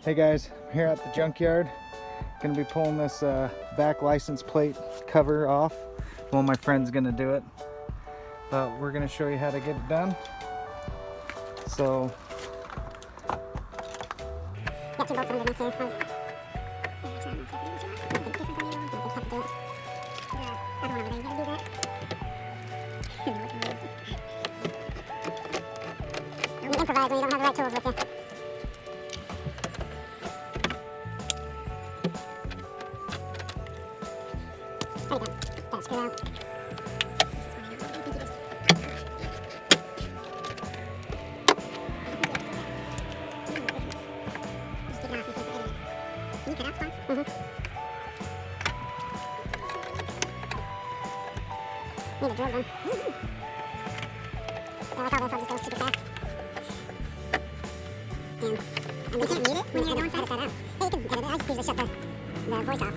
Hey guys, I'm here at the junkyard. Gonna be pulling this back license plate cover off. One of my friends gonna do it, but we're gonna show you how to get it done. So got 2 bolts underneath here. You improvise when you don't have the right tools with you. There you go. That screw out. Can you cut out spots? Need a drill gun. I like all this, I'll just go super fast. And you can't mute it when you're going fast? Yeah, you can edit it. I just usually shut the voice off.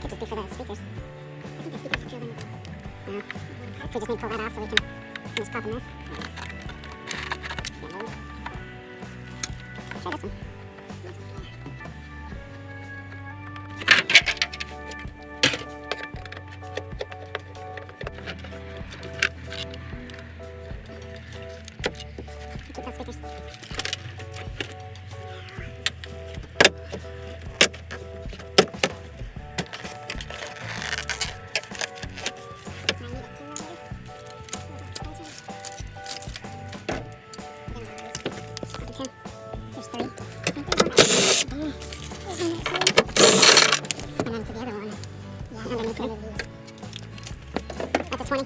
Could just be for the speakers. I think the speakers control them. No. We just need to pull that off so we can finish popping this. Try this one. Keep those speakers. There's 3. I think there's one. And then to the other one. Yeah, underneath it. That's a 20.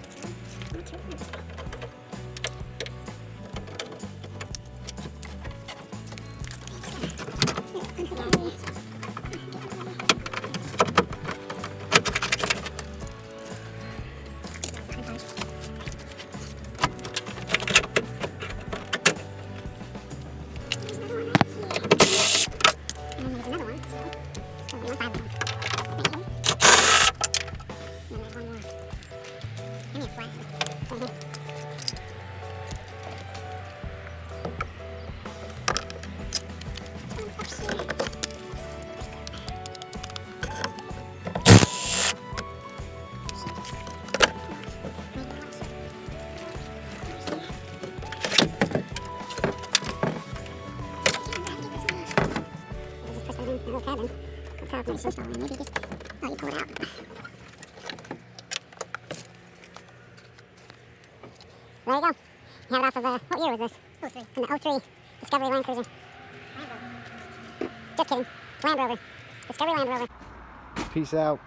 Little cabin. I'll tell if maybe so small. Maybe just, oh, you pull it out. There you go. You have it off of, what year was this? 03. From the 03 Discovery Land Cruiser. Land Rover. Just kidding. Land Rover. Discovery Land Rover. peace out.